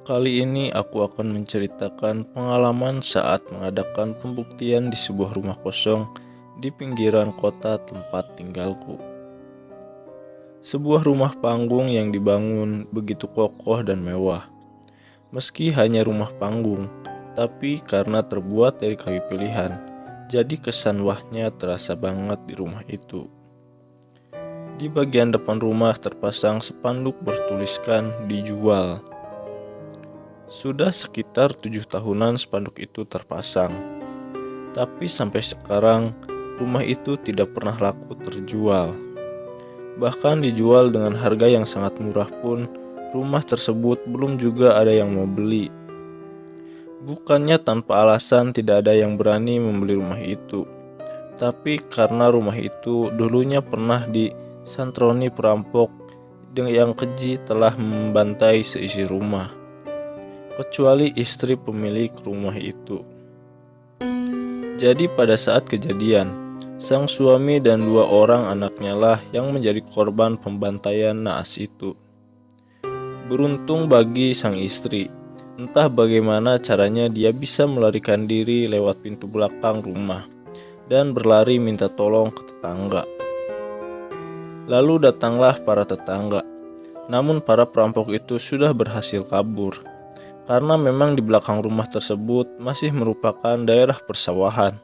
Kali ini aku akan menceritakan pengalaman saat mengadakan pembuktian di sebuah rumah kosong di pinggiran kota tempat tinggalku. Sebuah rumah panggung yang dibangun begitu kokoh dan mewah. Meski hanya rumah panggung, tapi karena terbuat dari kayu pilihan, jadi kesan wahnya terasa banget di rumah itu. Di bagian depan rumah terpasang spanduk bertuliskan dijual. Sudah sekitar 7 tahunan spanduk itu terpasang, tapi sampai sekarang rumah itu tidak pernah laku terjual. Bahkan dijual dengan harga yang sangat murah pun, rumah tersebut belum juga ada yang mau beli. Bukannya tanpa alasan tidak ada yang berani membeli rumah itu, tapi karena rumah itu dulunya pernah disantroni perampok yang keji telah membantai seisi rumah, kecuali istri pemilik rumah itu. Jadi pada saat kejadian, sang suami dan 2 orang anaknya lah yang menjadi korban pembantaian naas itu. Beruntung bagi sang istri, entah bagaimana caranya dia bisa melarikan diri lewat pintu belakang rumah dan berlari minta tolong ke tetangga. Lalu datanglah para tetangga, namun para perampok itu sudah berhasil kabur. Karena memang di belakang rumah tersebut masih merupakan daerah persawahan.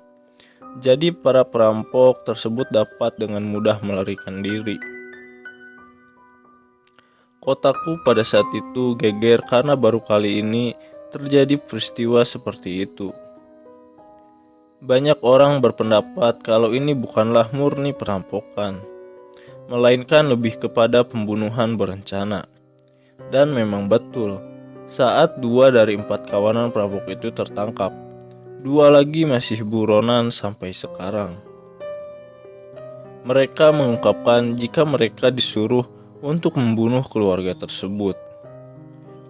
Jadi para perampok tersebut dapat dengan mudah melarikan diri. Kotaku pada saat itu geger karena baru kali ini terjadi peristiwa seperti itu. Banyak orang berpendapat kalau ini bukanlah murni perampokan, melainkan lebih kepada pembunuhan berencana. Dan memang betul, saat 2 dari 4 kawanan perampok itu tertangkap, 2 lagi masih buronan sampai sekarang. Mereka mengungkapkan jika mereka disuruh untuk membunuh keluarga tersebut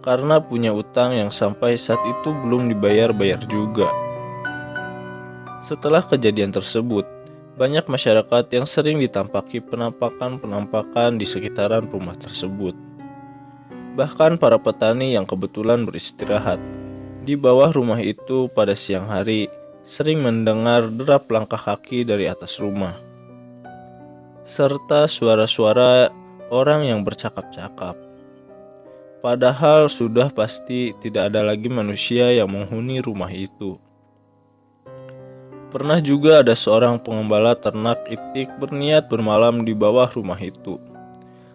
karena punya utang yang sampai saat itu belum dibayar-bayar juga. Setelah kejadian tersebut, banyak masyarakat yang sering ditampaki penampakan-penampakan di sekitaran rumah tersebut. Bahkan para petani yang kebetulan beristirahat di bawah rumah itu pada siang hari sering mendengar derap langkah kaki dari atas rumah, serta suara-suara orang yang bercakap-cakap. Padahal sudah pasti tidak ada lagi manusia yang menghuni rumah itu. Pernah juga ada seorang pengembala ternak itik berniat bermalam di bawah rumah itu.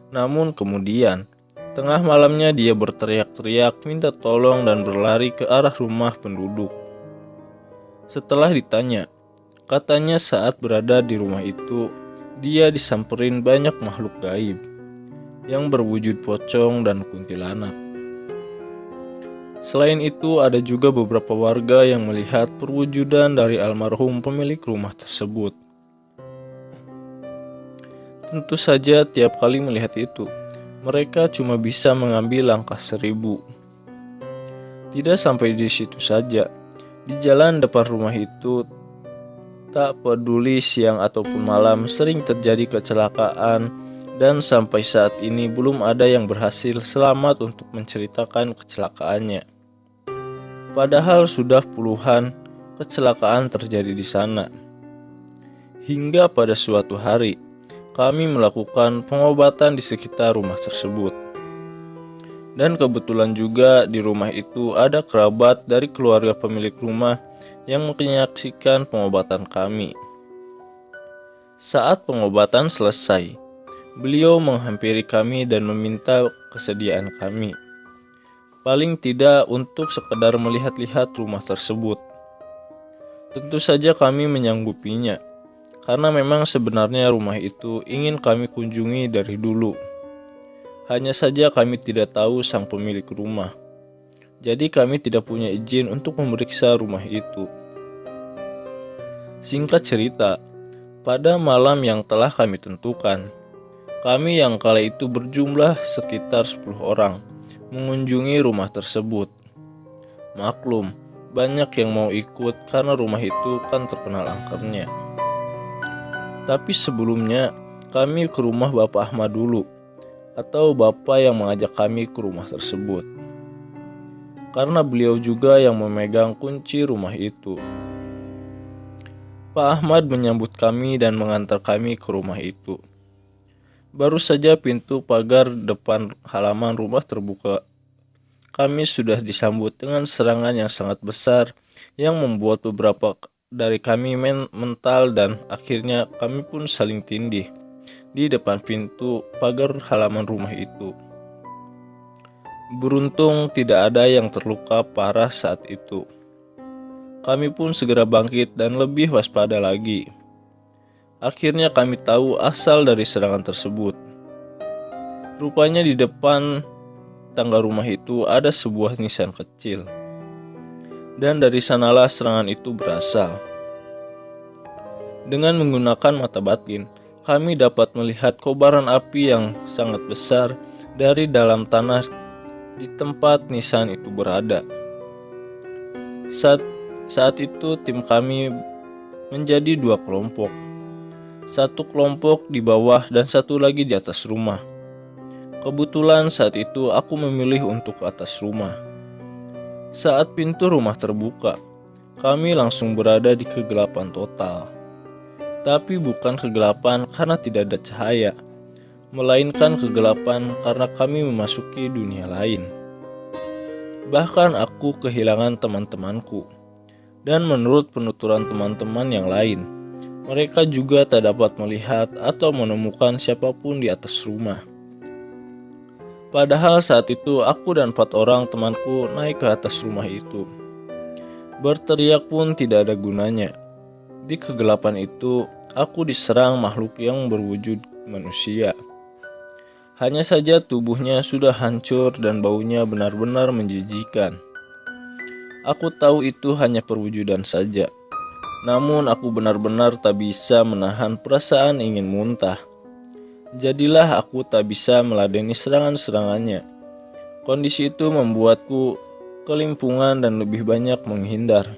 Namun kemudian tengah malamnya dia berteriak-teriak minta tolong dan berlari ke arah rumah penduduk. Setelah ditanya, katanya saat berada di rumah itu, dia disamperin banyak makhluk gaib yang berwujud pocong dan kuntilanak. Selain itu, ada juga beberapa warga yang melihat perwujudan dari almarhum pemilik rumah tersebut. Tentu saja tiap kali melihat itu, mereka cuma bisa mengambil langkah 1000. Tidak sampai di situ saja. Di jalan depan rumah itu, tak peduli siang ataupun malam, sering terjadi kecelakaan dan sampai saat ini belum ada yang berhasil selamat untuk menceritakan kecelakaannya. Padahal sudah puluhan kecelakaan terjadi di sana. Hingga pada suatu hari, kami melakukan pengobatan di sekitar rumah tersebut. Dan kebetulan juga di rumah itu ada kerabat dari keluarga pemilik rumah yang menyaksikan pengobatan kami. Saat pengobatan selesai, beliau menghampiri kami dan meminta kesediaan kami. Paling tidak untuk sekedar melihat-lihat rumah tersebut. Tentu saja kami menyanggupinya, karena memang sebenarnya rumah itu ingin kami kunjungi dari dulu. Hanya saja kami tidak tahu sang pemilik rumah. Jadi kami tidak punya izin untuk memeriksa rumah itu. Singkat cerita, pada malam yang telah kami tentukan, kami yang kala itu berjumlah sekitar 10 orang mengunjungi rumah tersebut. Maklum, banyak yang mau ikut karena rumah itu kan terkenal angkernya. Tapi sebelumnya, kami ke rumah Bapak Ahmad dulu, atau bapak yang mengajak kami ke rumah tersebut. karena beliau juga yang memegang kunci rumah itu. Pak Ahmad menyambut kami dan mengantar kami ke rumah itu. Baru saja pintu pagar depan halaman rumah terbuka, kami sudah disambut dengan serangan yang sangat besar yang membuat beberapa dari kami mental dan akhirnya kami pun saling tindih di depan pintu pagar halaman rumah itu. Beruntung tidak ada yang terluka parah saat itu. Kami pun segera bangkit dan lebih waspada lagi. Akhirnya kami tahu asal dari serangan tersebut. Rupanya di depan tangga rumah itu ada sebuah nisan kecil. Dan dari sanalah serangan itu berasal. Dengan menggunakan mata batin, kami dapat melihat kobaran api yang sangat besar dari dalam tanah di tempat nisan itu berada. Saat itu tim kami menjadi 2 kelompok. Satu kelompok di bawah dan satu lagi di atas rumah. Kebetulan saat itu aku memilih untuk ke atas rumah. Saat pintu rumah terbuka, kami langsung berada di kegelapan total. Tapi bukan kegelapan karena tidak ada cahaya, melainkan kegelapan karena kami memasuki dunia lain. Bahkan aku kehilangan teman-temanku. Dan menurut penuturan teman-teman yang lain, mereka juga tak dapat melihat atau menemukan siapapun di atas rumah. Padahal saat itu aku dan 4 orang temanku naik ke atas rumah itu. Berteriak pun tidak ada gunanya. Di kegelapan itu, aku diserang makhluk yang berwujud manusia. Hanya saja tubuhnya sudah hancur dan baunya benar-benar menjijikan. Aku tahu itu hanya perwujudan saja. Namun aku benar-benar tak bisa menahan perasaan ingin muntah. Jadilah aku tak bisa meladeni serangan-serangannya. Kondisi itu membuatku kelimpungan dan lebih banyak menghindar.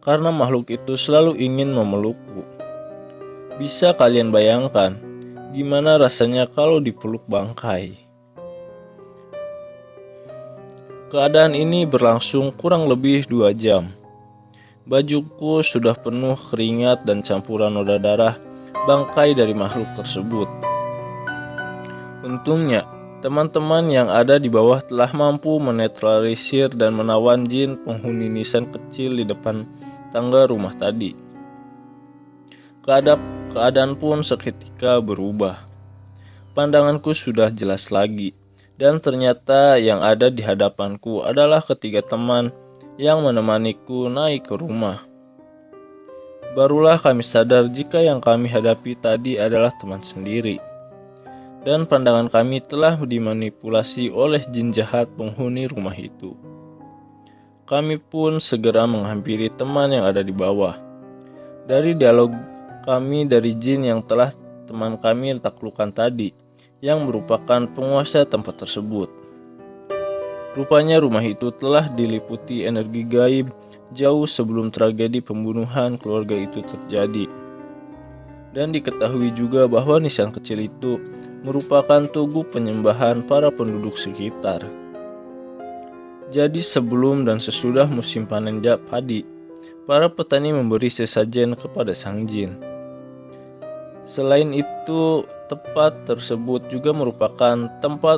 Karena makhluk itu selalu ingin memelukku. Bisa kalian bayangkan gimana rasanya kalau dipeluk bangkai? Keadaan ini berlangsung kurang lebih 2 jam. Bajuku sudah penuh keringat dan campuran noda darah bangkai dari makhluk tersebut. Untungnya, teman-teman yang ada di bawah telah mampu menetralisir dan menawan jin penghuni nisan kecil di depan tangga rumah tadi. Keadaan pun seketika berubah. Pandanganku sudah jelas lagi, dan ternyata yang ada di hadapanku adalah ketiga teman yang menemaniku naik ke rumah. Barulah kami sadar jika yang kami hadapi tadi adalah teman sendiri. Dan pandangan kami telah dimanipulasi oleh jin jahat penghuni rumah itu. Kami pun segera menghampiri teman yang ada di bawah. Dari dialog kami dari jin yang telah teman kami taklukkan tadi, yang merupakan penguasa tempat tersebut. Rupanya rumah itu telah diliputi energi gaib jauh sebelum tragedi pembunuhan keluarga itu terjadi. Dan diketahui juga bahwa nisan kecil itu merupakan tugu penyembahan para penduduk sekitar. Jadi sebelum dan sesudah musim panen padi, para petani memberi sesajen kepada sang jin. Selain itu, tempat tersebut juga merupakan tempat